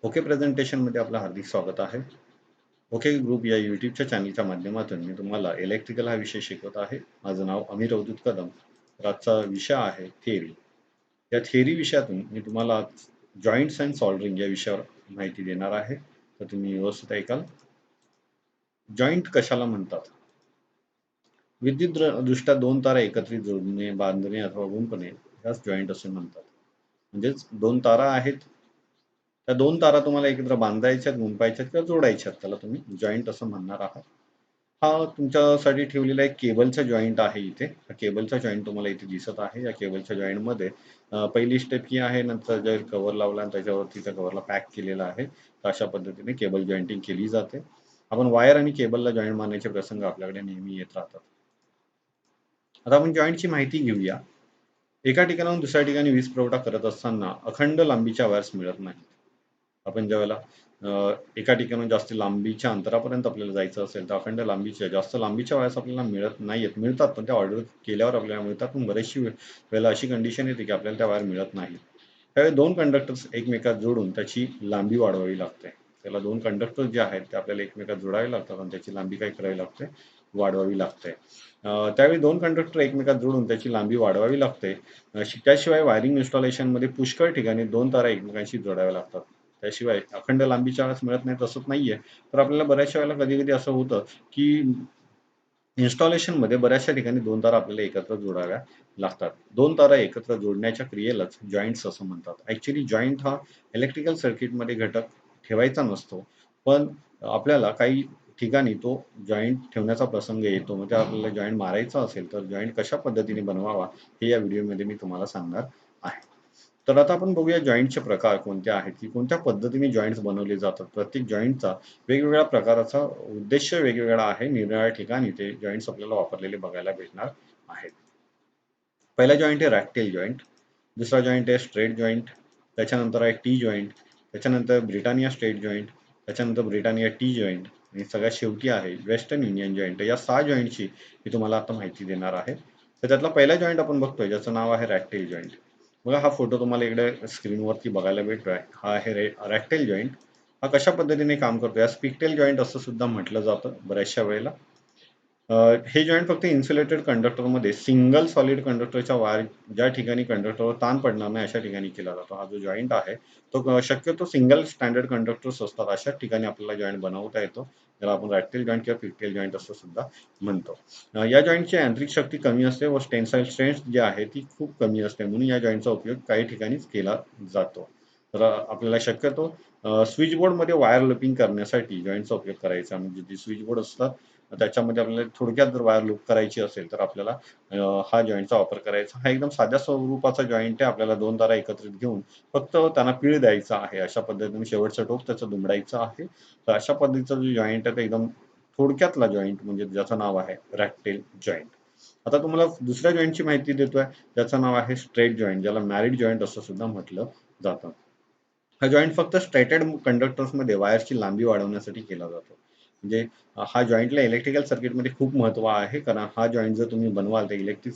Okay प्रेझेंटेशनमध्ये आपलं हार्दिक स्वागत आहे. ओके ग्रुप या यूट्यूबच्या चॅनलच्या माध्यमातून मी तुम्हाला इलेक्ट्रिकल हा विषय शिकवत आहे. माझं नाव अमीर अवधूत कदम. तर आजचा विषय आहे थिअरी. या थिअरी विषयातून मी तुम्हाला जॉईंट्स अँड सॉल्डरिंग या विषयावर माहिती देणार आहे. तर तुम्ही व्यवस्थित ऐकाल. जॉईंट कशाला म्हणतात? विद्युत दृष्ट्या दोन तारा एकत्रित जोडणे, बांधणे अथवा गुंफणे यास जॉईंट असे म्हणतात. म्हणजेच दोन तारा आहेत, त्या दोन तारा तुम्हाला एकत्र बांधायच्यात, गुंफायच्यात किंवा जोडायच्यात. त्याला तुम्ही जॉईंट असं म्हणणार आहात. हा तुमच्यासाठी ठेवलेला एक केबलचा जॉईंट आहे इथे. हा केबलचा जॉईंट तुम्हाला इथे दिसत आहे. या केबलच्या जॉईंटमध्ये पहिली स्टेप ही आहे, नंतर जे कव्हर लावला आणि त्याच्यावरती त्या कव्हरला पॅक केलेला आहे. तर अशा पद्धतीने केबल जॉईंटिंग केली जाते. आपण वायर आणि केबलला जॉईंट मारण्याचे प्रसंग आपल्याकडे नेहमी येत राहतात. आता आपण जॉईंटची माहिती घेऊया. एका ठिकाणाहून दुसऱ्या ठिकाणी वीज पुरवठा करत असताना अखंड लांबीच्या वायर्स मिळत नाहीत. आपण ज्यावेळेला एका ठिकाणाहून जास्त लांबीच्या अंतरापर्यंत आपल्याला जायचं असेल, तर अखंड लांबीच्या जास्त लांबीच्या वायर्स आपल्याला मिळत नाहीयेत. मिळतात, पण त्या ऑर्डर केल्यावर आपल्याला मिळतात. पण बरीचशी वेळेला अशी कंडिशन येते, की आपल्याला त्या वायर मिळत नाही. त्यावेळी दोन कंडक्टर्स एकमेकात जोडून त्याची लांबी वाढवावी लागते. त्याला दोन कंडक्टर जे आहेत, ते आपल्याला एकमेकात जोडावे लागतात आणि त्याची लांबी काय करावी लागते? वाढवावी लागते. त्यावेळी दोन कंडक्टर एकमेकात जोडून त्याची लांबी वाढवावी लागते. त्याशिवाय वायरिंग इन्स्टॉलेशनमध्ये पुष्कळ ठिकाणी दोन तारा एकमेकांशी जोडाव्या लागतात. त्याशिवाय अखंड लांबीच्या वायर्स मिळत नाहीत असंच नाहीये. तर आपल्याला बऱ्याचशा वेळेला कधी-कधी असं होतं, की इन्स्टॉलेशनमध्ये बऱ्याचशा ठिकाणी दोन तारा आपल्याला एकत्र जोडाव्या लागतात. दोन तारा एकत्र जोडण्याच्या क्रियेलाच जॉइंट्स असं म्हणतात. ॲक्चुअली जॉइंट हा इलेक्ट्रिकल सर्किटमध्ये घटक ठेवायचा नसतो. पण आपल्याला काही ठिकाणी तो जॉइंट ठेवण्याचा प्रसंग येतो. म्हणजे आपल्याला जॉइंट मारायचा असेल, तर जॉइंट कशा पद्धतीने बनवावा हे या व्हिडिओमध्ये मी तुम्हाला सांगणार आहे. तर आता आपण बघूया जॉइंटचे प्रकार कोणते आहेत, की कोणत्या पद्धतीने जॉइंट्स बनवले जातात. प्रत्येक जॉइंटचा वेगवेगळ्या प्रकाराचा उद्देश वेगवेगळा आहे. निरनिराळ्या ठिकाणी ते जॉइंट्स आपल्याला वापरलेले बघायला भेटणार आहेत. पहिला जॉइंट आहे रॅक्टेल जॉइंट, दुसरा जॉइंट आहे स्ट्रेट जॉइंट, त्याच्यानंतर आहे टी जॉइंट, त्याच्यानंतर ब्रिटानिया स्ट्रेट जॉइंट, त्याच्यानंतर ब्रिटानिया टी जॉइंट आणि सगळ्यात शेवटी आहे वेस्टर्न युनियन जॉइंट. या 6 जॉइंटची मी तुम्हाला आता माहिती देणार आहे. तर त्यातला पहिला जॉइंट आपण बघतोय ज्याचं नाव आहे रॅक्टेल जॉइंट. बघा हा फोटो तुम्हाला इकडे स्क्रीनवरती बघायला भेटतोय. हा आहे रॅक्टेल जॉइंट. हा कशा पद्धतीने काम करतो? यास पिकटेल जॉइंट असं सुद्धा म्हटलं जातं बऱ्याचशा वेळेला. अ, हे जॉइंट फक्त इन्सुलेटेड कंडक्टरमध्ये सिंगल सॉलिड कंडक्टरच्या वायर ज्या ठिकाणी कंडक्टरवर ताण पडणार नाही अशा ठिकाणी केला जातो. हा जो जॉइंट आहे तो शक्यतो सिंगल स्टँडर्ड कंडक्टर्स असतात अशा ठिकाणी आपल्याला जॉइंट बनवता येतो. त्याला आपण रॅक्टेल जॉइंट किंवा पिकटेल जॉइंट असं सुद्धा म्हणतो. या जॉइंटची यांत्रिक शक्ती कमी असते व टेन्साईल स्ट्रेंथ जी आहे ती खूप कमी असते, म्हणून या जॉइंटचा उपयोग काही ठिकाणीच केला जातो. तर आपल्याला शक्यतो स्विच बोर्डमध्ये वायर लूपिंग करण्यासाठी जॉइंटचा उपयोग करायचा. म्हणजे जे स्विच बोर्ड असतात त्याच्यामध्ये आपल्याला थोडक्यात जर वायर लूप करायची असेल, तर आपल्याला हा जॉइंटचा वापर करायचा. हा एकदम साध्या स्वरूपाचा जॉइंट आहे. आपल्याला दोन तारा एकत्रित घेऊन फक्त त्यांना पीळ द्यायचा आहे. अशा पद्धतीने शेवटचं टोक त्याचं दुमडायचं आहे. तर अशा पद्धतीचा जो जॉइंट आहे, तो एकदम थोडक्यातला जॉइंट म्हणजे ज्याचं नाव आहे रॅक्टेल जॉइंट. आता तुम्हाला दुसऱ्या जॉइंटची माहिती देतोय, ज्याचं नाव आहे स्ट्रेट जॉइंट, ज्याला मॅरिड जॉइंट असं सुद्धा म्हटलं जातं. हा जॉइंट फक्त स्ट्रेटेड कंडक्टर्समध्ये वायरची लांबी वाढवण्यासाठी केला जातो. म्हणजे हा जॉइंटला इलेक्ट्रिकल सर्किटमध्ये खूप महत्त्व आहे. कारण हा जॉइंट जर तुम्ही बनवाल तर इलेक्ट्रिक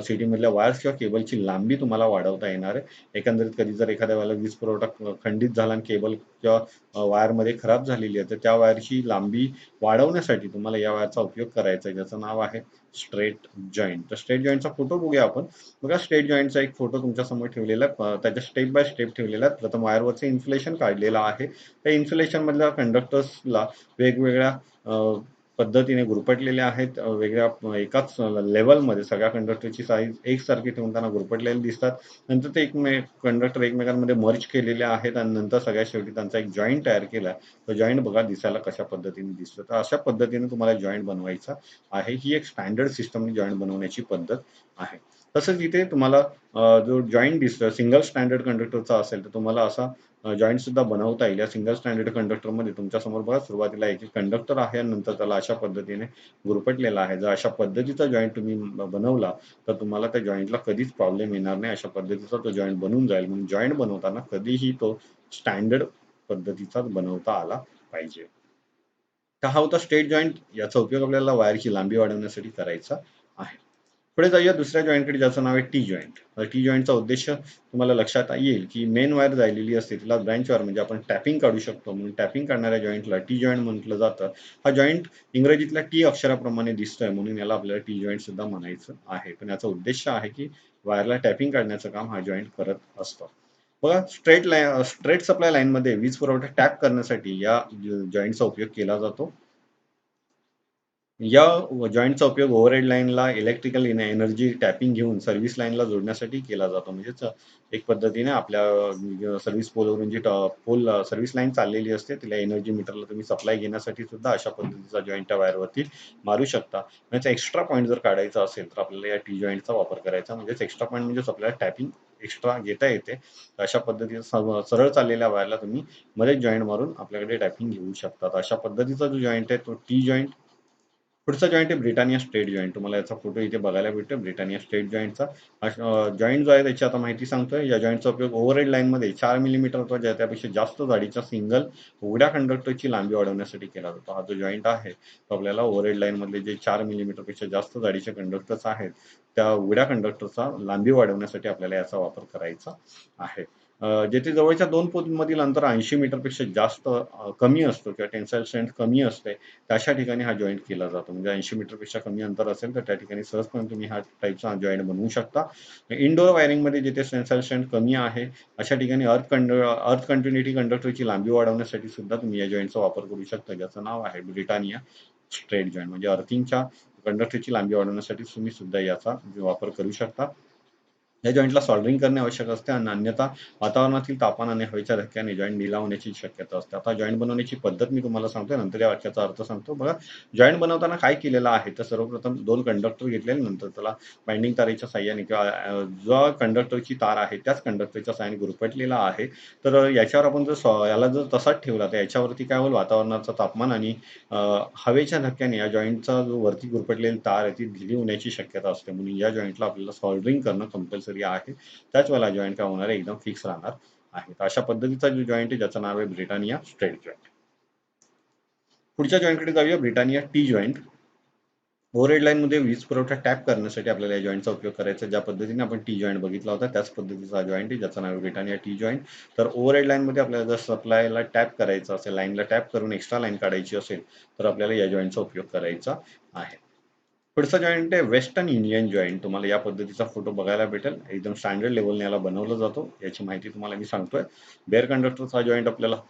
सिटीमधल्या वायर्स किंवा केबलची लांबी तुम्हाला वाढवता येणार आहे. एकंदरीत कधी जर एखाद्या वेळेला वीज पुरवठा खंडित झाला आणि केबल किंवा वायरमध्ये खराब झालेली आहे, तर त्या वायरची लांबी वाढवण्यासाठी तुम्हाला या वायरचा उपयोग करायचा आहे, ज्याचं नाव आहे स्ट्रेट जॉइंट. तर स्ट्रेट जॉइंटचा फोटो बघूया आपण. बघा स्ट्रेट जॉइंटचा एक फोटो तुमच्यासमोर ठेवलेला आहे. त्याच्या स्टेप बाय स्टेप ठेवलेला आहे. प्रथम वायरवरचं इन्सुलेशन काढलेलं आहे. त्या इन्सुलेशनमधल्या कंडक्टर्सला वेगवेगळ्या पद्धतीने गुरफटलेले आहेत. वेगळ्या एकाच लेव्हलमध्ये सगळ्या कंडक्टरची साईज एकसारखी ठेवून त्यांना गुरफटलेले दिसतात. नंतर ते कंडक्टर एकमेकांमध्ये मर्ज केलेले आहेत आणि नंतर सगळ्यात शेवटी त्यांचा एक जॉइंट तयार केला. तो जॉइंट बघा दिसायला कशा पद्धतीने दिसतो. तर अशा पद्धतीने तुम्हाला जॉइंट बनवायचा आहे. ही एक स्टँडर्ड सिस्टमने जॉइंट बनवण्याची पद्धत आहे. तसंच इथे तुम्हाला जो जॉइंट दिसतोय सिंगल स्टँडर्ड कंडक्टरचा असेल, तर तुम्हाला असा जॉइंट सुद्धा बनवता येईल. या सिंगल स्टँडर्ड कंडक्टरमध्ये तुमच्यासमोर बघा सुरुवातीला एक कंडक्टर आहे आणि नंतर त्याला अशा पद्धतीने गुरफटलेला आहे. जर अशा पद्धतीचा जॉइंट तुम्ही बनवला, तर तुम्हाला त्या जॉइंटला कधीच प्रॉब्लेम येणार नाही. अशा पद्धतीचा तो जॉइंट बनून जाईल. म्हणून जॉइंट बनवताना कधीही तो स्टँडर्ड पद्धतीचाच बनवता आला पाहिजे. तर हा होता स्ट्रेट जॉइंट. याचा उपयोग आपल्याला वायरची लांबी वाढवण्यासाठी करायचा आहे. पुढे जाऊया दुसऱ्या जॉईंटकडे, ज्याचं नाव आहे टी जॉईंट. टी जॉईंटचा उद्देश तुम्हाला लक्षात येईल की मेन वायर जायलेली असते तिला ब्रँच वायर म्हणजे आपण टॅपिंग काढू शकतो, म्हणून टॅपिंग काढणाऱ्या जॉईंटला टी जॉईंट म्हटलं जातं. हा जॉईंट इंग्रजीतल्या टी अक्षराप्रमाणे दिसतोय म्हणून याला आपल्याला टी जॉईंट सुद्धा म्हणायचं आहे. पण याचा उद्देश आहे की वायरला टॅपिंग काढण्याचं काम हा जॉईंट करत असतो. बघा, स्ट्रेट सप्लाय लाईनमध्ये वीज पुरवठा टॅप करण्यासाठी या जॉईंटचा उपयोग केला जातो. या जॉईंटचा उपयोग ओव्हरहेड लाईनला इलेक्ट्रिकल एनर्जी टॅपिंग घेऊन सर्व्हिस लाईनला जोडण्यासाठी केला जातो. म्हणजेच एक पद्धतीने आपल्या सर्व्हिस पोलवरून जी पोल सर्व्हिस लाईन चाललेली असते तिला एनर्जी मीटरला तुम्ही सप्लाय घेण्यासाठी सुद्धा अशा पद्धतीचा जॉईंट त्या वायरवरती मारू शकता. याचा एक्स्ट्रा पॉईंट जर काढायचा असेल तर आपल्याला या टी जॉईंटचा वापर करायचा. म्हणजेच एक्स्ट्रा पॉईंट म्हणजे आपल्याला टॅपिंग एक्स्ट्रा घेता येते. अशा पद्धतीने सरळ चाललेल्या वायरला तुम्ही मध्ये जॉईंट मारून आपल्याकडे टॅपिंग घेऊ शकतात. अशा पद्धतीचा जो जॉईंट आहे तो टी जॉईंट. पुढचा जॉईंट आहे ब्रिटानिया स्ट्रेट जॉईंट. तुम्हाला याचा फोटो इथे बघायला भेटतो ब्रिटानिया स्ट्रेट जॉईंटचा. जॉईंट जो आहे त्याची आता माहिती सांगतोय. या जॉईंटचा उपयोग ओव्हरहेड लाईनमध्ये 4 मिलीमीटर अथवा त्यापेक्षा जास्त जाडीच्या सिंगल उघड्या कंडक्टरची लांबी वाढवण्यासाठी केला जातो. हा जो जॉईंट आहे तो आपल्याला ओव्हरहेड लाईनमधले जे 4 मिलीमीटरपेक्षा जास्त जाडीचे कंडक्टर्स आहेत त्या उघड्या कंडक्टरचा लांबी वाढवण्यासाठी आपल्याला याचा वापर करायचा आहे. जेथे जवळच्या दोन पोलमधील अंतर 80 मीटरपेक्षा जास्त कमी असतो किंवा टेन्साईल स्ट्रेंथ कमी असते, अशा ठिकाणी हा जॉईंट केला जातो. म्हणजे 80 मीटरपेक्षा कमी अंतर असेल तर त्या ठिकाणी सहजपणे तुम्ही हा टाईपचा जॉईंट बनवू शकता. इनडोअर वायरिंगमध्ये जिथे टेन्साईल स्ट्रेंथ कमी आहे अशा ठिकाणी अर्थ कंटिन्युटी कंडक्टरची लांबी वाढवण्यासाठी सुद्धा तुम्ही या जॉईंटचा वापर करू शकता, ज्याचं नाव आहे ब्रिटानिया स्ट्रेट जॉईंट. म्हणजे अर्थिंगच्या कंडक्टरची लांबी वाढवण्यासाठी तुम्ही सुद्धा याचा वापर करू शकता. या जॉईंटला सॉल्डरिंग करणे आवश्यक असते आणि अन्यथा वातावरणातील तापमान आणि हवेच्या धक्क्याने जॉईंट ढिला होण्याची शक्यता असते. आता जॉईंट बनवण्याची पद्धत मी तुम्हाला सांगतोय, नंतर या वाक्याचा अर्थ सांगतो. बघा, जॉईंट बनवताना काय केलेलं आहे तर सर्वप्रथम 2 कंडक्टर घेतलेले, नंतर त्याला बाइंडिंग तारेच्या साहाय्याने किंवा जो कंडक्टरची तार आहे त्याच कंडक्टरच्या साहाय्याने गुरफटलेला आहे. तर याच्यावर आपण जर याला जर तसाच ठेवला तर याच्यावरती काय होईल, वातावरणाचं तापमान आणि हवेच्या धक्क्याने या जॉईंटचा जो वरती गुरफटलेली तार आहे ती ढिली होण्याची शक्यता असते. म्हणून या जॉईंटला आपल्याला सॉल्डरिंग करणं कंपल्सरी आहे. त्याच वेळेला जॉईंट काय होणार आहे, एकदम फिक्स राहणार आहे. तर अशा पद्धतीचा जो जॉईंट आहे ज्याचं नाव आहे ब्रिटानिया स्ट्रेट जॉईंट. पुढच्या जॉईंटकडे जाऊया, ब्रिटानिया टी जॉईंट. ओव्हरहेड लाईनमध्ये वीज पुरवठा टॅप करण्यासाठी आपल्याला या जॉईंटचा उपयोग करायचा. ज्या पद्धतीने आपण टी जॉईंट बघितला होता त्याच पद्धतीचा जॉईंट आहे ज्याचं नाव आहे ब्रिटानिया टी जॉईंट. तर ओव्हरहेड लाईनमध्ये आपल्याला जर सप्लायला टॅप करायचं असेल, लाईनला टॅप करून एक्स्ट्रा लाईन काढायची असेल तर आपल्याला या जॉईंटचा उपयोग करायचा आहे. पुढचा जॉईंट आहे वेस्टर्न युनियन जॉईंट. तुम्हाला या पद्धतीचा फोटो बघायला भेटेल. एकदम स्टँडर्ड लेवलने याला बनवलं जातो. याची माहिती तुम्हाला मी सांगतोय. बेअर कंडक्टरचा जॉईंट आपल्याला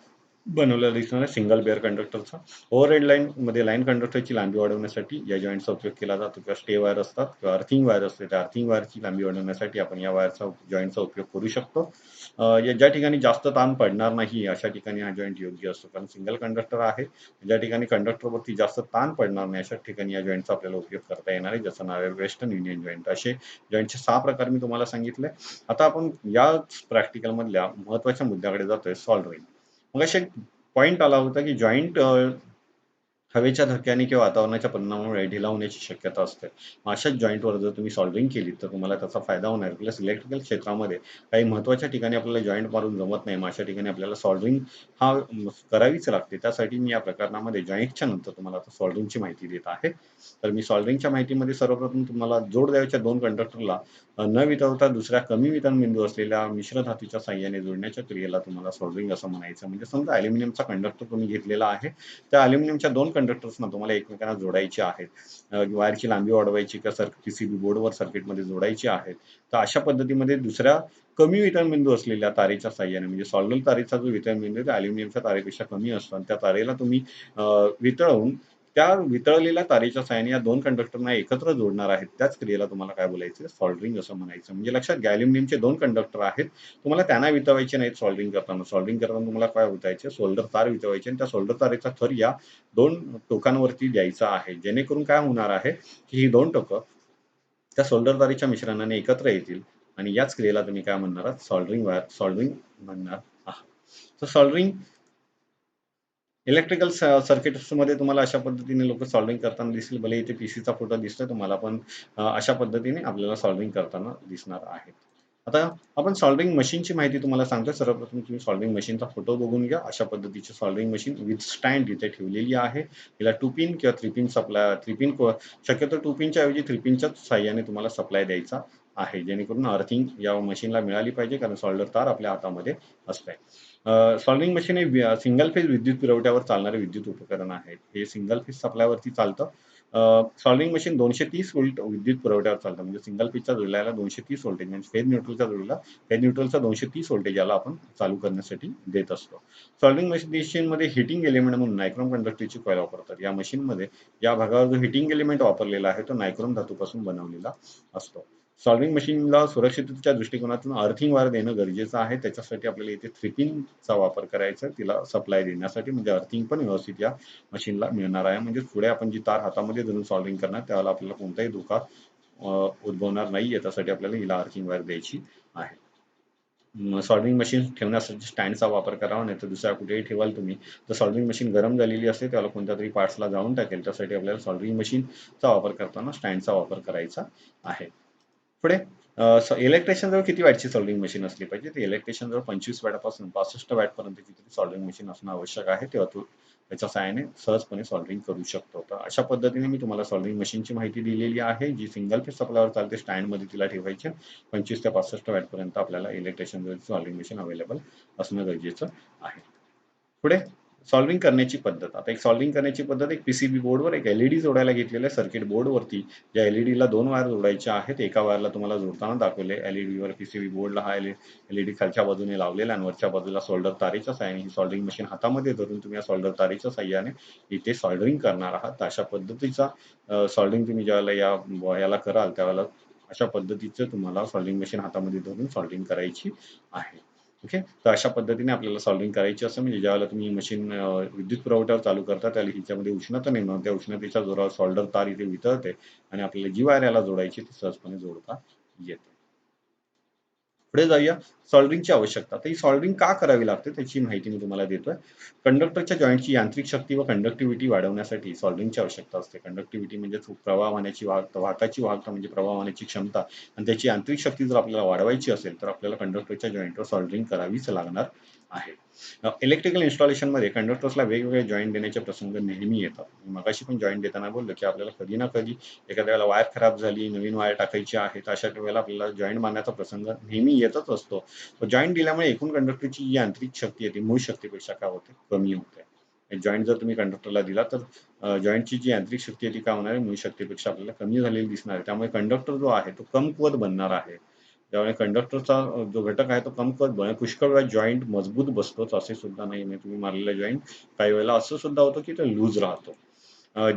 बनवलेला दिसणार आहे, सिंगल बेअर कंडक्टरचा. ओव्हरहेड लाईनमध्ये लाईन कंडक्टरची लांबी वाढवण्यासाठी या जॉईंटचा उपयोग केला जातो. किंवा स्टे वायर असतात किंवा अर्थिंग वायर असते, त्या अर्थिंग वायरची लांबी वाढवण्यासाठी आपण या वायरचा जॉईंटचा उपयोग करू शकतो. ज्या ठिकाणी जास्त ताण पडणार नाही अशा ठिकाणी हा जॉईंट योग्य असतो, कारण सिंगल कंडक्टर आहे. ज्या ठिकाणी कंडक्टरवरती जास्त ताण पडणार नाही अशा ठिकाणी या जॉईंटचा आपल्याला उपयोग करता येणार आहे, ज्याचं नाव आहे वेस्टर्न युनियन जॉईंट. असे जॉईंटचे 6 प्रकार मी तुम्हाला सांगितले. आता आपण या प्रॅक्टिकल मधल्या महत्वाच्या मुद्द्याकडे जातोय, सॉल्डरिंग. मग असे पॉइंट आला होता की जॉईंट हवेच्या धक्क्याने किंवा वातावरणाच्या परिणामामुळे ढिला होण्याची शक्यता असते. अशाच जॉईंटवर जर तुम्ही सॉल्डरिंग केली तर तुम्हाला त्याचा फायदा होणार. प्लस इलेक्ट्रिकल क्षेत्रामध्ये काही महत्त्वाच्या ठिकाणी आपल्याला जॉईंट मारून जमत नाही, मग अशा ठिकाणी आपल्याला सॉल्डरिंग हा करावीच लागते. त्यासाठी मी या प्रकरणामध्ये जॉईंटच्या नंतर तुम्हाला आता सॉल्डरिंगची माहिती देत आहे. तर मी सॉल्डरिंगच्या माहितीमध्ये सर्वप्रथम तुम्हाला जोड द्यायच्या 2 कंडक्टरला न वितळता दुसऱ्या कमी वितरण बिंदू असलेल्या मिश्र धातूच्या साहाय्याने जोडण्याच्या क्रियेला तुम्हाला सॉल्डरिंग असं म्हणायचं. म्हणजे समजा अॅल्युमिनियमचा कंडक्टर तुम्ही घेतलेला आहे, त्या अॅल्युमिनियमच्या 2 कंडक्टर्सना तुम्हाला एकमेकांना जोडायचे आहेत. वायरची लांबी वाढवायची किंवा पीसीबी बोर्डवर सर्किटमध्ये जोडायची आहे. तर अशा पद्धतीमध्ये दुसऱ्या कमी वितरण बिंदू असलेल्या तारेच्या साहाय्याने, म्हणजे सॉल्डर तारेचा जो वितरण बिंदू आहे तो अॅल्युमिनियमच्या तारेपेक्षा कमी असतो आणि त्या तारेला तुम्ही वितळवून त्या वितळलेल्या तारेच्या साहाय्याने या 2 कंडक्टरना एकत्र जोडणार आहेत. त्याच क्रियेला तुम्हाला काय बोलायचं, सॉल्डरिंग असं म्हणायचं. म्हणजे लक्षात घ्या, अॅल्युमिनियमचे 2 कंडक्टर आहेत, तुम्हाला त्यांना वितळवायचे नाहीत सॉल्डरिंग करताना. सॉल्डरिंग करताना तुम्हाला काय वितळायचे, सोल्डर तार वितळवायचे आणि त्या सोल्डर तारेचा थर या 2 टोकांवरती द्यायचा आहे. जेणेकरून काय होणार आहे की ही 2 टोकं त्या सोल्डर तारेच्या मिश्रणाने एकत्र येतील आणि याच क्रियेला तुम्ही काय म्हणणार आहात, सॉल्डरिंग म्हणणार आहात. तर सॉल्डरिंग इलेक्ट्रिकल सर्किट्समध्ये तुम्हाला अशा पद्धतीने लोक सॉल्डरिंग करताना दिसतील. भले इथे पीसीचा फोटो दिसतोय तुम्हाला, पण अशा पद्धतीने आपल्याला सॉल्डरिंग करताना दिसणार आहे. आता आपण सॉल्डरिंग मशीनची माहिती तुम्हाला सांगतो. सर्वप्रथम तुम्ही सॉल्डरिंग मशीनचा फोटो बघून घ्या. अशा पद्धतीची सॉल्डरिंग मशीन विथ स्टँड इथे ठेवलेली आहे. हिला 2 पिन किंवा 3 पिन सप्लाय 3 पिन शक्यतो 2 पिनच्या ऐवजी 3 पिनच्याच साहाय्याने तुम्हाला सप्लाय द्यायचा आहे. जेणेकरून अर्थिंग या मशीनला मिळाली पाहिजे, कारण सॉल्डर तार आपल्या हातामध्ये असते. सॉल्डरिंग मशीन हे सिंगल फेज विद्युत पुरवठ्यावर चालणारे विद्युत उपकरण आहे. हे सिंगल फेज सप्लायवरती चालतं. सॉल्डरिंग मशीन 230 व्होल्ट विद्युत पुरवठ्यावर चालतं. म्हणजे सिंगल फेजच्या जोडल्याला 230 व्होल्टेज, म्हणजे फेज न्यूट्रलच्या जोडीला फेज न्यूट्रलचा 230 व्होल्टेज याला आपण चालू करण्यासाठी देत असतो. सॉल्डरिंग मशीनमध्ये हिटिंग एलिमेंट म्हणून नायक्रॉम कंडक्टरची कॉईल वापरतात. या मशीनमध्ये या भागावर जो हिटिंग एलिमेंट वापरलेला आहे तो नायक्रॉम धातूपासून बनवलेला असतो. सॉल्डरिंग मशीनला सुरक्षिततेच्या दृष्टिकोनातून अर्थिंग वायर देणं गरजेचं आहे. त्याच्यासाठी आपल्याला इथे 3 पिनचा वापर करायचा आहे तिला सप्लाय देण्यासाठी, म्हणजे अर्थिंग पण व्यवस्थित या मशीनला मिळणार आहे. म्हणजे पुढे आपण जी तार हातामध्ये धरून सॉल्डरिंग करणार त्यावेळेला आपल्याला कोणताही धोका उद्भवणार नाही. याच्यासाठी आपल्याला हिला अर्थिंग वायर द्यायची आहे. सॉल्डरिंग मशीन ठेवण्यासाठी स्टँडचा वापर करावा, नाही तर दुसऱ्या कुठेही ठेवाल तुम्ही तर सॉल्डरिंग मशीन गरम झालेली असते, त्याला कोणत्या तरी पार्ट्सला जाळून टाकेल. त्यासाठी आपल्याला सॉल्डरिंग मशीनचा वापर करताना स्टँडचा वापर करायचा आहे. पुढे इलेक्ट्रिशियन जवळ किती वॅटची सॉल्डरिंग मशीन असली पाहिजे? तर इलेक्ट्रिशियन जवळ 25 वॅटपासून 65 वॅटपर्यंतची तरी सॉल्डरिंग मशीन असणं आवश्यक आहे. तेव्हा तो त्याच्या सहाय्याने सहजपणे सॉल्डरिंग करू शकतो. तर अशा पद्धतीने मी तुम्हाला सॉल्डरिंग मशीनची माहिती दिलेली आहे, जी सिंगल फेज सप्लायवर चालते. स्टँडमध्ये तिला ठेवायची. 25 ते 65 वॅटपर्यंत आपल्याला इलेक्ट्रिशियन जवळ सॉल्डरिंग मशीन अवेलेबल असणं गरजेचं आहे. पुढे सॉल्डरिंग करण्याची पद्धत. आता एक सॉल्डरिंग करण्याची पद्धत, एक पीसीबी बोर्डवर एक एलईडी जोडायला घेतलेल्या सर्किट बोर्डवरती ज्या एलईडीला 2 वायर जोडायच्या आहेत. एका वायरला तुम्हाला जोडताना दाखवले. एलईडीवर पीसीबी बोर्डला हा एलईडी खालच्या बाजूने लावलेला आणि वरच्या बाजूला सोल्डर तारेच्या साहाय्याने ही सॉल्डरिंग मशीन हातामध्ये धरून तुम्ही या सोल्डर तारेच्या साहाय्याने इथे सॉल्डरिंग करणार आहात. तर अशा पद्धतीचा सॉल्डरिंग तुम्ही ज्यावेळेला याला कराल त्यावेळेला अशा पद्धतीचं तुम्हाला सॉल्डरिंग मशीन हातामध्ये धरून सॉल्डरिंग करायची आहे. ओके, तर अशा पद्धतीने आपल्याला सॉल्डरिंग करायची असं, म्हणजे ज्यावेळेला तुम्ही मशीन विद्युत पुरवठ्यावर चालू करता त्यावेळेला हिच्यामध्ये उष्णता निर्माण, त्या उष्णतेच्या जोरावर सॉल्डर तार इथे वितळते आणि आपल्याला जी वायर याला जोडायची ती सहजपणे जोडता येते. पुढे जाऊया. सॉल्डरिंगची आवश्यकता. तर ही सॉल्डरिंग का करावी लागते त्याची माहिती मी तुम्हाला देतोय. कंडक्टरच्या जॉईंटची यांत्रिक शक्ती व कंडक्टिव्हिटी वाढवण्यासाठी सॉल्डरिंगची आवश्यकता असते. कंडक्टिव्हिटी म्हणजे प्रवाह वाहण्याची वाहकाची वाहकता म्हणजे प्रवाह वाहण्याची क्षमता, आणि त्याची यांत्रिक शक्ती जर आपल्याला वाढवायची असेल तर आपल्याला कंडक्टरच्या जॉईंटवर सॉल्डरिंग करावीच लागणार आहे. इलेक्ट्रिकल इन्स्टॉलेशनमध्ये कंडक्टर्सला वेगवेगळे जॉईंट देण्याचे प्रसंग नेहमी येतात. मगाशी पण जॉईंट देताना बोललो की आपल्याला कधी ना कधी एखाद्या वेळेला वायर खराब झाली, नवीन वायर टाकायची आहे, तर अशा वेळेला आपल्याला जॉईंट मारण्याचा प्रसंग नेहमी येतच असतो. जॉईंट दिल्यामुळे एकूण कंडक्टरची जी यांत्रिक शक्ती आहे ती मूळ शक्तीपेक्षा काय होते? कमी होते. जॉईंट जर तुम्ही कंडक्टरला दिला तर जॉईंटची जी यांत्रिक शक्ती आहे ती काय होणार आहे? मूळ शक्तीपेक्षा आपल्याला कमी झालेली दिसणार आहे. त्यामुळे कंडक्टर जो आहे तो कमकुवत बनणार आहे. त्यामुळे कंडक्टरचा जो घटक आहे तो कमकुवत बनतो. पुष्कळ वेळा जॉईंट मजबूत बसतोच असे सुद्धा नाही. म्हणजे तुम्ही मारलेला जॉईंट काही वेळेला असं सुद्धा होतं की तो लूज राहतो.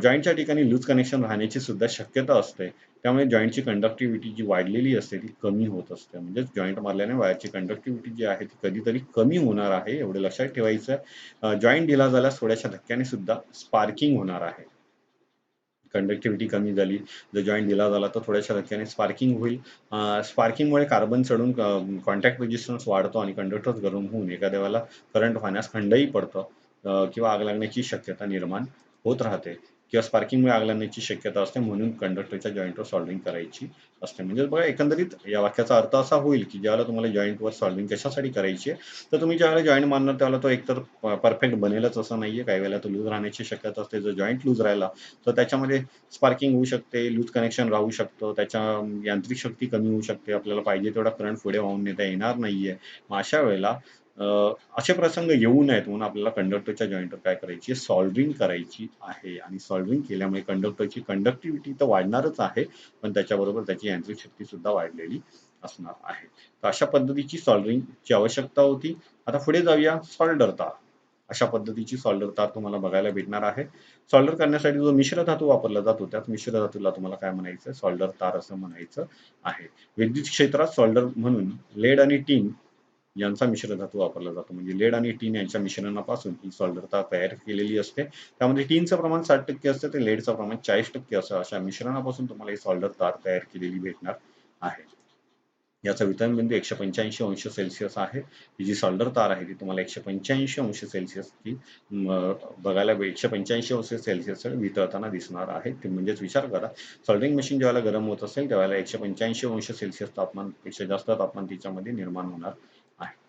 जॉईंटच्या ठिकाणी लूज कनेक्शन राहण्याची सुद्धा शक्यता असते. त्यामुळे जॉईंटची कंडक्टिव्हिटी जी वाढलेली असते ती कमी होत असते. म्हणजेच जॉईंट मारल्याने वायरची कंडक्टिव्हिटी जी आहे ती कधीतरी कमी होणार आहे, एवढं लक्षात ठेवायचं. जॉईंट ढिला झाल्यास थोड्याशा धक्क्याने सुद्धा स्पार्किंग होणार आहे. कंडक्टिव्हिटी कमी झाली, जर जॉईंट ढिला झाला तर थोड्याशा धक्क्याने स्पार्किंग होईल. स्पार्किंगमुळे कार्बन चढून कॉन्टॅक्ट रेझिस्टन्स वाढतो आणि कंडक्टर गरम होऊन एखाद्या वेळेला करंट वाहण्यास खंडही पडतो किंवा आग लागण्याची शक्यता निर्माण होत राहते किंवा स्पार्किंगमुळे आग लागण्याची शक्यता असते. म्हणून कंडक्टरच्या जॉईंटवर सॉल्डरिंग करायची असते. म्हणजे बघा, एकंदरीत या वाक्याचा अर्थ असा होईल की ज्यावेळेला तुम्हाला जॉईंटवर सॉल्डरिंग कशासाठी करायची आहे, तर तुम्ही ज्यावेळेला जॉईंट मारणार त्यावेळेला तो एकतर परफेक्ट बनेलच असं नाहीये. काही वेळेला तो लूज राहण्याची शक्यता असते. जर जॉईंट लूज राहिला तर त्याच्यामध्ये स्पार्किंग होऊ शकते, लूज कनेक्शन राहू शकतं, त्याच्या यांत्रिक शक्ती कमी होऊ शकते, आपल्याला पाहिजे तेवढा करंट पुढे वाहून नेता येणार नाहीये. मग अशा वेळेला असे प्रसंग येऊ नयेत म्हणून आपल्याला कंडक्टरच्या जॉईंटवर काय करायची आहे? सॉल्डरिंग करायची आहे. आणि सॉल्डरिंग केल्यामुळे कंडक्टरची कंडक्टिव्हिटी तर वाढणारच आहे, पण त्याच्याबरोबर त्याची यांत्रिक शक्ती सुद्धा वाढलेली असणार आहे. तर अशा पद्धतीची सॉल्डरिंगची आवश्यकता होती. आता पुढे जाऊया. सॉल्डर तार. अशा पद्धतीची सॉल्डर तार तुम्हाला बघायला भेटणार आहे. सॉल्डर करण्यासाठी जो मिश्र धातू वापरला जातो त्याच मिश्र धातूला तुम्हाला काय म्हणायचं? सॉल्डर तार असं म्हणायचं आहे. विद्युत क्षेत्रात सॉल्डर म्हणून लेड आणि टीन यांचा मिश्र धातू वापरला जातो. म्हणजे लेड आणि टीन यांच्या मिश्रणापासून ही सॉल्डर तार तयार केलेली असते. त्यामध्ये टीनचं प्रमाण 60% असते, तर लेडचं प्रमाण 40% असं. अशा मिश्रणापासून तुम्हाला ही सॉल्डर तार तयार केलेली भेटणार आहे. याचा वितरण बिंदू 185 अंश सेल्सिअस आहे. ही जी सोल्डर तार आहे ती तुम्हाला 185 अंश सेल्सिअस ची बघायला 185 अंश सेल्सिअस वितळताना दिसणार आहे. ते म्हणजेच विचार करा, सोल्डरिंग मशीन ज्यावेळेला गरम होत असेल त्यावेळेला 185 अंश सेल्सिअस तापमानपेक्षा जास्त तापमान तिच्यामध्ये निर्माण होणार आहे.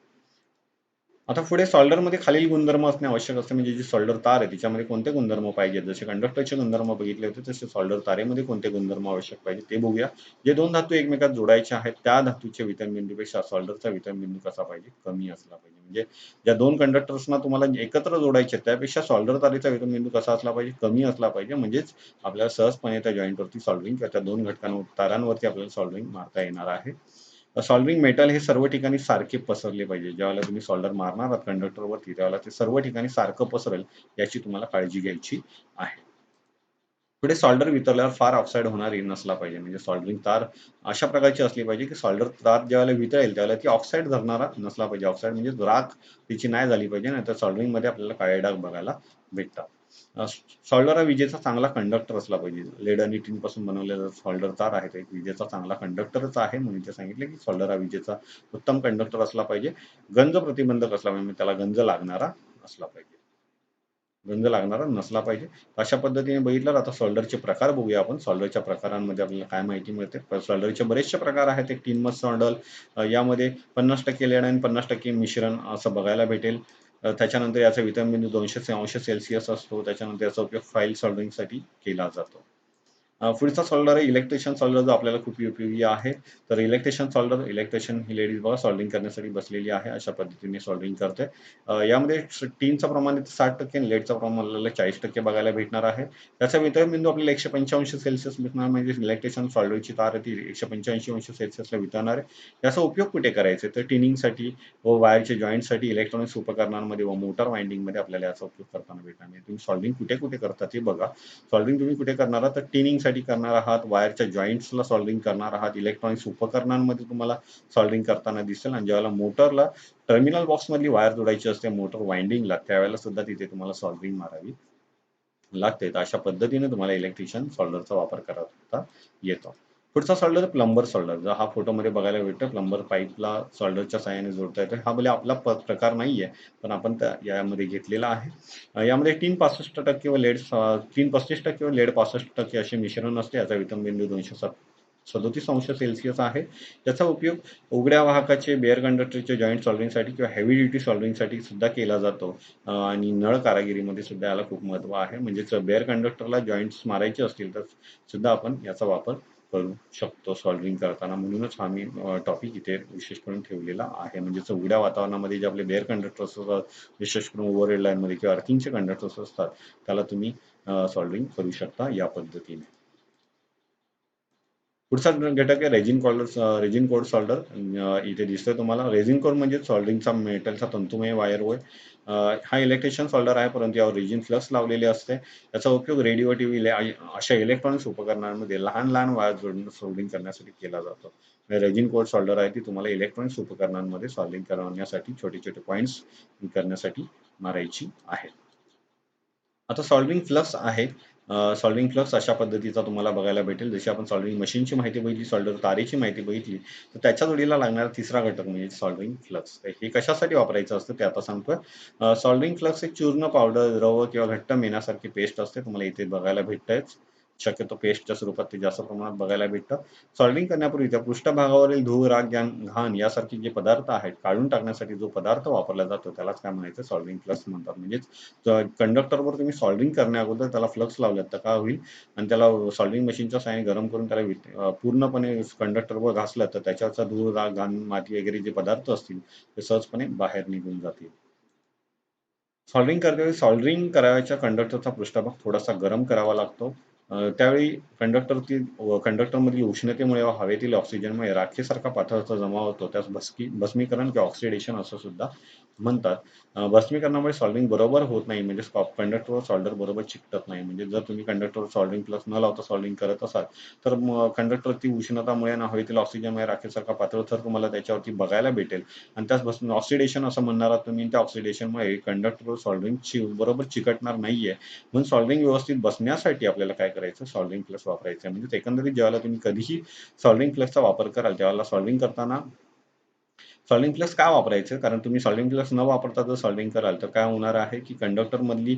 आता पुढे सोल्डरमध्ये खालील गुणधर्म असणे आवश्यक असते. म्हणजे जी सोल्डर तार आहे तिच्यामध्ये कोणते गुणधर्म पाहिजेत. जसे कंडक्टरचे गुणधर्म बघितले होते तसे सोल्डर तारेमध्ये कोणते गुणधर्म आवश्यक पाहिजे ते बघूया. जे दोन धातू एकमेकात जोडायचे आहेत त्या धातूच्या वितरणबिंदूपेक्षा सोल्डरचा वितरणबिंदू कसा पाहिजे, कमी असला पाहिजे. म्हणजे ज्या दोन कंडक्टर्सना तुम्हाला एकत्र जोडायचे त्यापेक्षा सोल्डर तारेचा वितरणबिंदू कसा असला पाहिजे, कमी असला पाहिजे. म्हणजेच आपल्याला सहजपणे त्या जॉईंटवरती सोल्डरिंग किंवा त्या दोन तारांवरती आपल्याला सोल्डरिंग मारता येणार आहे. सॉल्डरिंग मेटल हे सर्व ठिकाणी सारखे पसरले पाहिजे. ज्यावेळेला तुम्ही सोल्डर मारणार आहात कंडक्टरवरती त्यावेळेला ते सर्व ठिकाणी सारखं पसरेल याची तुम्हाला काळजी घ्यायची आहे. पुढे सोल्डर वितळल्यावर फार ऑक्साईड होणारी नसला पाहिजे. म्हणजे सोल्डरिंग तार अशा प्रकारची असली पाहिजे की सोल्डर तार ज्यावेळेला वितळेल त्यावेळेला ती ऑक्साईड धरणारा नसला पाहिजे. ऑक्साईड म्हणजे राख तिची नाही झाली पाहिजे, नाहीतर सोल्डरिंगमध्ये आपल्याला काळे डाग बघायला भेटतात. सोल्डर हा विजेचा चांगला कंडक्टर असला पाहिजे. लेड आणि टिन पासून बनवलेला सोल्डर तार आहे तो एक विजेचा चांगला कंडक्टरच आहे. म्हणून ते सांगितले की सोल्डर हा विजेचा उत्तम कंडक्टर असला पाहिजे. गंज प्रतिबंधक असला पाहिजे. म्हणजे त्याला गंज लागणारा असला पाहिजे. गंज लागणारा नसला पाहिजे. अशा पद्धतीने बघितलं. आता सोल्डरचे प्रकार बघूया आपण. सोल्डरच्या प्रकारांमध्ये आपल्याला काय माहिती मिळते. सोल्डरचे बरेचसे प्रकार आहेत. एक टिनमस सोल्डर, यामध्ये 50% लेड आणि 50% मिश्रण असं बघायला भेटेल. त्याच्यानंतर याचा वितरणबिंदू 200 अंश सेल्सिअस असतो. त्याच्यानंतर याचा उपयोग फाईल सोल्डरिंगसाठी केला जातो. पुढचा सोल्डर आहे इलेक्ट्रिशियन सोल्डर, जो आपल्याला खूप उपयोगी आहे. तर इलेक्ट्रिशियन ही लेडीज बघा सोल्डरिंग करण्यासाठी बसलेली आहे. अशा पद्धतीने सोल्डरिंग करते. यामध्ये टीनचं प्रमाण 60% आणि लेडचं प्रमाण आपल्याला 40% बघायला भेटणार आहे. त्याचा वितरणबिंदू आपल्याला 185 सेल्सिअस भेटणार. म्हणजे इलेक्ट्रिशियन सोल्डरची तार ती 185 अंश सेल्सिअसला वितळणार आहे. याचा उपयोग कुठे करायचा तर टिनिंगसाठी व वायरच्या जॉईंटसाठी, इलेक्ट्रॉनिक्स उपकरणांमध्ये व मोटार वाइंडिंगमध्ये आपल्याला याचा उपयोग करताना भेटणार नाही. तुम्ही सोल्डरिंग कुठे कुठे करता ते बघा. सॉल्डरिंग तुम्ही कुठे करणार आहात तर टिनिंगसाठी करणार आहात, वायरच्या जॉईंट्सला सॉल्डरिंग करणार आहात, इलेक्ट्रॉनिक्स उपकरणांमध्ये तुम्हाला सॉल्डरिंग करताना दिसेल. आणि ज्यावेळेला मोटरला टर्मिनल बॉक्समधली वायर जोडायची असते मोटर वाइंडिंगला त्यावेळेला सुद्धा तिथे तुम्हाला सॉल्डरिंग मारावी लागते. तर अशा पद्धतीने तुम्हाला इलेक्ट्रिशियन सॉल्डरचा वापर करता येतो. पुढचा सॉल्डर प्लंबर सॉल्डर, जर हा फोटोमध्ये बघायला भेटतो. प्लंबर पाईपला सॉल्डरच्या साहाय्याने जोडता येतो. हा भले आपला प्रकार नाहीये पण आपण यामध्ये घेतलेला आहे. यामध्ये टीन 65% व लेड 35% व लेड 65% असे मिश्रण असते. याचा वितरणबिंदू 237 अंश सेल्सिअस आहे. याचा उपयोग उघड्या वाहकाचे बेअर कंडक्टरचे जॉईंट सॉल्डरिंगसाठी किंवा हेवी ड्युटी सॉल्डरिंगसाठी सुद्धा केला जातो. आणि नळ कारागिरीमध्ये सुद्धा याला खूप महत्त्व आहे. म्हणजेच बेअर कंडक्टरला जॉईंट्स मारायचे असतील तर सुद्धा आपण याचा वापर करू शकतो सॉल्डरिंग करताना. म्हणूनच हा मी टॉपिक इथे विशेष करून ठेवलेला आहे. म्हणजेच उघड्या वातावरणामध्ये जे आपले बेअर कंडक्टर्स असतात, विशेष करून ओव्हरहेड लाईनमध्ये किंवा अर्थिंगचे कंडक्टर्स असतात त्याला तुम्ही सॉल्डरिंग करू शकता या पद्धतीने. पुढचा घटक आहे रेजिन कोड सॉल्डर. इथे दिसतोय तुम्हाला. रेझिन कोड म्हणजे सॉल्डरिंगचा मेटलचा तंतुमय वायर होय. हा इलेक्ट्रिशियन सॉल्डर आहे परंतु यावर रेजिन फ्लक्स लावलेले असते. याचा उपयोग रेडिओ टीव्ही अशा इलेक्ट्रॉनिक्स उपकरणांमध्ये लहान लहान वायर जोडून सोल्डरिंग करण्यासाठी केला जातो. रेजिन कोड सॉल्डर आहे ती तुम्हाला इलेक्ट्रॉनिक्स उपकरणांमध्ये सॉल्डरिंग करण्यासाठी छोटे छोटे पॉईंट्स करण्यासाठी मारायची आहे. आता सॉल्डरिंग फ्लक्स आहे. सॉल्डरिंग फ्लक्स अशा पद्धतीचा तुम्हाला बघायला भेटेल. जशी आपण सॉल्डरिंग मशीनची माहिती बघितली, सॉल्डर तारेची माहिती बघितली, तर त्याच्या जोडीला लागणारा तिसरा घटक म्हणजे सॉल्डरिंग फ्लक्स. हे कशासाठी वापरायचं असतं ते आता सांगतोय. सॉल्डरिंग फ्लक्स एक चूर्ण, पावडर, द्रव किंवा घट्ट मेणासारखी पेस्ट असते. तुम्हाला इथे बघायला भेटतंयच. शक्यतो पेस्टच्या स्वरूपात ते जास्त प्रमाणात बघायला भेटतं. सॉल्डरिंग करण्यापूर्वी त्या पृष्ठभागावरील धूळ, राख, घाण यासारखे जे पदार्थ आहेत काढून टाकण्यासाठी जो पदार्थ वापरला जातो त्यालाच काय म्हणायचं, सॉल्डरिंग फ्लक्स म्हणतात. म्हणजेच कंडक्टरवर तुम्ही सॉल्डरिंग करण्याअगोदर त्याला फ्लक्स लावलात तर काय होईल आणि त्याला सॉल्डरिंग मशीनच्या साहाय्याने गरम करून त्याला पूर्णपणे कंडक्टरवर घासलं तर त्याच्यावरचा धूळ, राख, घाण, माती वगैरे जे पदार्थ असतील ते सहजपणे बाहेर निघून जातील. सॉल्डरिंग करायच्या कंडक्टरचा पृष्ठभाग थोडासा गरम करावा लागतो. त्यावेळी कंडक्टरमधील उष्णतेमुळे व हवेतील ऑक्सिजनमुळे राखेसारखा पातळाचा जमाव होतो. त्यास भस्मीकरण किंवा ऑक्सिडेशन असं सुद्धा म्हणतात. भस्मीकरणामुळे सॉल्डरिंग बरोबर होत नाही. म्हणजे कंडक्टरवर सॉल्डर बरोबर चिकटत नाही. म्हणजे जर तुम्ही कंडक्टरवर सॉल्डरिंग प्लस न लावता सॉल्डरिंग करत असाल तर कंडक्टरची उष्णतामुळे आणि हवेतील ऑक्सिजनमुळे राखेसारखा पातळ थर तुम्हाला त्याच्यावरती बघायला भेटेल. आणि त्यास ऑक्सिडेशन असं म्हणणार आहात तुम्ही. त्या ऑक्सिडेशनमुळे कंडक्टरवर सॉल्डरिंग बरोबर चिकटणार नाहीये. म्हणून सॉल्डरिंग व्यवस्थित बसण्यासाठी आपल्याला काय करायचं, सॉल्व्हिंग फ्लक्स वापरायचं आहे. म्हणजे एकंदरीत ज्यावेळेला तुम्ही कधीही सॉल्व्हिंग फ्लक्सचा वापर कराल त्यावेळेला सॉल्व्हिंग करताना सॉल्व्हिंग फ्लक्स का वापरायचं? कारण तुम्ही सॉल्व्हिंग फ्लक्स न वापरता जर सॉल्व्हिंग कराल तर काय होणार आहे की कंडक्टरमधली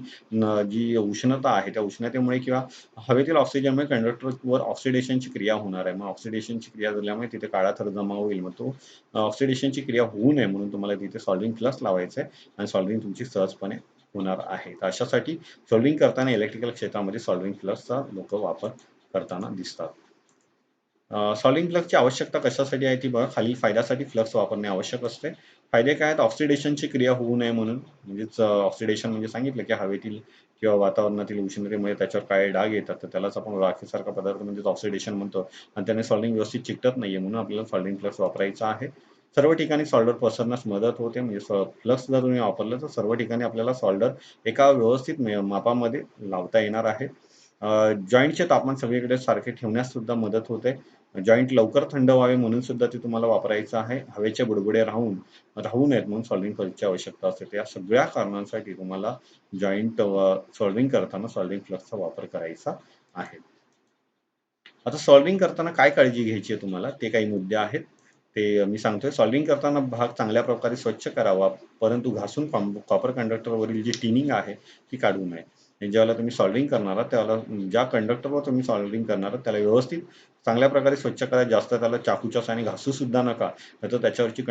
जी उष्णता आहे त्या उष्णतेमुळे किंवा हवेतील ऑक्सिजनमुळे कंडक्टरवर ऑक्सिडेशनची क्रिया होणार आहे. मग ऑक्सिडेशनची क्रिया झाल्यामुळे तिथे काळा थर जमा होईल. मग तो ऑक्सिडेशनची क्रिया होऊ नये म्हणून तुम्हाला तिथे सॉल्व्हिंग फ्लक्स लावायचं आहे आणि सॉल्व्हिंग तुमची सहजपणे होणार आहे. तर अशासाठी सॉल्व्हिंग करताना इलेक्ट्रिकल क्षेत्रामध्ये सॉल्व्हिंग फ्लक्सचा लोक वापर करताना दिसतात. सॉल्व्हिंग फ्लक्सची आवश्यकता कशासाठी आहे ती बघा. खालील फायद्यासाठी फ्लक्स वापरणे आवश्यक असते. फायदे काय आहेत? ऑक्सिडेशनची क्रिया होऊ नये म्हणून. म्हणजेच ऑक्सिडेशन म्हणजे सांगितलं की हवेतील किंवा वातावरणातील उष्णतेमुळे त्याच्यावर काळे डाग येतात, तर त्यालाच आपण राखेसारखा पदार्थ म्हणजेच ऑक्सिडेशन म्हणतो आणि त्याने सॉल्व्हिंग व्यवस्थित चिकटत नाहीये म्हणून आपल्याला सॉल्व्हिंग फ्लक्स वापरायचा आहे. सर्व ठिकाणी सॉल्डर पसरण्यास मदत होते. म्हणजे फ्लक्स जर तुम्ही वापरलं तर सर्व ठिकाणी आपल्याला सॉल्डर एका व्यवस्थित मापामध्ये लावता येणार आहे. जॉईंटचे तापमान सगळीकडे सारखे ठेवण्यास सुद्धा मदत होते. जॉईंट लवकर थंड व्हावे म्हणून सुद्धा ते तुम्हाला वापरायचं आहे. हवेचे बुडबुडे राहू नयेत म्हणून सॉल्व्हिंग फ्लक्सची आवश्यकता असते. या सगळ्या कारणांसाठी तुम्हाला जॉईंट सॉल्व्हिंग करताना सॉल्व्हिंग फ्लक्सचा वापर करायचा आहे. आता सॉल्व्हिंग करताना काय काळजी घ्यायची आहे तुम्हाला ते काही मुद्दे आहेत. ते मी सांगतोय. सॉल्व्हिंग करताना भाग चांगल्या प्रकारे स्वच्छ करावा, परंतु घासून कॉपर कंडक्टरवरील जी टिनिंग आहे ती काढू नये. आणि ज्यावेळेला तुम्ही सॉल्व्हिंग करणार आहात त्यावेळेला ज्या कंडक्टरवर तुम्ही सॉल्व्हिंग करणार आहात त्याला व्यवस्थित चांगल्या प्रकारे स्वच्छ करा. जास्त त्याला चाकूच्या साहाय्याने घासू सुद्धा नका. नाहीतर त्याच्यावरची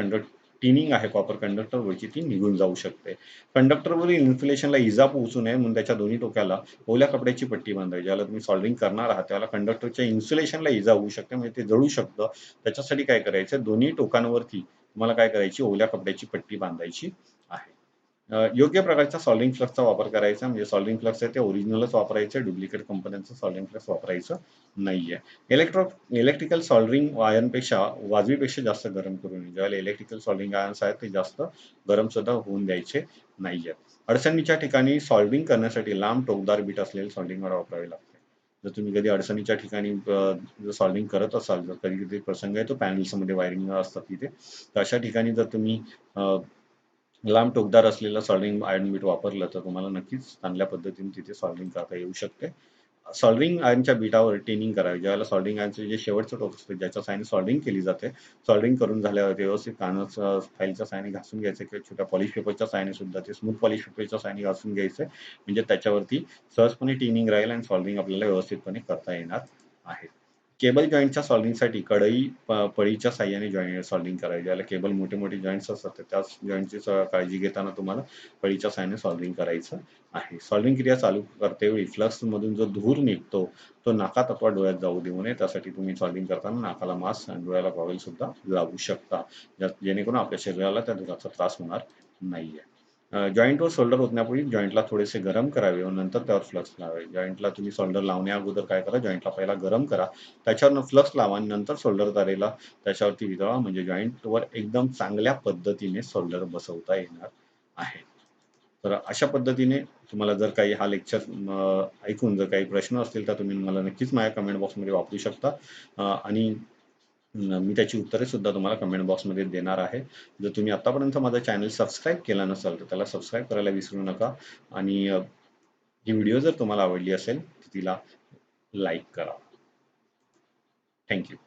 टिनिंग आहे कॉपर कंडक्टरवरची ती निघून जाऊ शकते. कंडक्टरवरील इन्सुलेशनला इजा पोहोचू नये म्हणून त्याच्या दोन्ही टोकाला ओल्या कपड्याची पट्टी बांधावी. ज्यावेळेला तुम्ही सॉल्व्हिंग करणार आहात त्यावेळेला कंडक्टरच्या इन्सुलेशनला इजा होऊ शकते, म्हणजे ते जळू शकतं. त्याच्यासाठी काय करायचं, दोन्ही टोकांवरती तुम्हाला काय करायची, ओल्या कपड्याची पट्टी बांधायची आहे. योग्य प्रकारच्या सॉल्व्हिंग फ्लक्सचा वापर करायचा. म्हणजे सॉल्व्हिंग फ्लक्स आहे ते ओरिजिनलच वापरायचं, डुप्लिकेट कंपन्यांचं सॉल्व्हिंग फ्लक्स वापरायचं नाहीये. इलेक्ट्रिकल सॉल्व्हिंग आयर्नपेक्षा वाजवीपेक्षा जास्त गरम करू नये. ज्यावेळेला इलेक्ट्रिकल सॉल्व्हिंग आयर्न्स आहेत ते जास्त गरम सुद्धा होऊन द्यायचे नाहीये. अडचणीच्या ठिकाणी सॉल्व्हिंग करण्यासाठी लांब टोकदार बीट असलेले सॉल्व्हिंग रॉड वापरावे लागते. जर तुम्ही कधी अडचणीच्या ठिकाणी जर सॉल्व्हिंग करत असाल, जर कधी प्रसंग येतो पॅनल्समध्ये वायरिंग असतात तिथे, तर अशा ठिकाणी जर तुम्ही लांब टोकदार असलेलं सॉल्व्हिंग आयर्न बीट वापरलं तर तुम्हाला नक्कीच चांगल्या पद्धतीने तिथे सॉल्व्हिंग करता येऊ शकते. सॉल्व्हिंग आयर्नच्या बीटावर टिनिंग करावी. ज्यावेळेला सॉल्व्हिंग आयर्नचे जे शेवटचं टोक असतं ज्याच्या साहाय्याने सॉल्व्हिंग केली जाते, सॉल्व्हिंग करून झाल्यावर व्यवस्थित कानाचं फाईलच्या साहाय्याने घासून घ्यायचं किंवा छोट्या पॉलिश पेपरच्या साहाय्याने सुद्धा ते स्मूथ पॉलिश पेपरच्या साहाय्याने घासून घ्यायचं. म्हणजे त्याच्यावरती सहजपणे टिनिंग राहील आणि सॉल्व्हिंग आपल्याला व्यवस्थितपणे करता येणार आहे. केबल जॉईंटच्या सॉल्व्हिंगसाठी कढई पळीच्या साहाय्याने सॉल्व्हिंग करावी. ज्याला केबल मोठे जॉईंट्स असतात तर त्याच जॉईंटची काळजी घेताना तुम्हाला पळीच्या साहाय्याने सॉल्व्हिंग करायचं आहे. सॉल्व्हिंग क्रिया चालू करतेवेळी फ्लक्स मधून जो धूर निघतो तो नाकात अथवा डोळ्यात जाऊ देऊ नये. त्यासाठी तुम्ही सॉल्व्हिंग करताना नाकाला मास्क आणि डोळ्याला गॉगल सुद्धा लावू शकता, जेणेकरून आपल्या शरीराला त्या धुराचा त्रास होणार नाहीये. जॉईंटवर सोल्डर ओतण्यापूर्वी जॉईंटला थोडेसे गरम करावे व नंतर त्यावर फ्लक्स लावावे. जॉईंटला तुम्ही सोल्डर लावण्या अगोदर काय करा, जॉईंटला पहिला गरम करा, त्याच्यावरनं फ्लक्स लावा आणि नंतर सोल्डर तारेला त्याच्यावरती वितळा. म्हणजे जॉईंटवर एकदम चांगल्या पद्धतीने सोल्डर बसवता येणार आहे. तर अशा पद्धतीने तुम्हाला जर काही हा लेक्चर ऐकून जर काही प्रश्न असतील तर तुम्ही मला नक्कीच माझ्या कमेंट बॉक्समध्ये वापरू शकता. आणि मी त्याची उत्तरे सुद्धा तुम्हाला कमेंट बॉक्समध्ये देणार आहे. जर तुम्ही आतापर्यंत माझा चॅनल सबस्क्राईब केला नसेल तर त्याला सबस्क्राईब करायला विसरू नका आणि ही व्हिडिओ जर तुम्हाला आवडली असेल तर तिला लाईक करा. थँक्यू.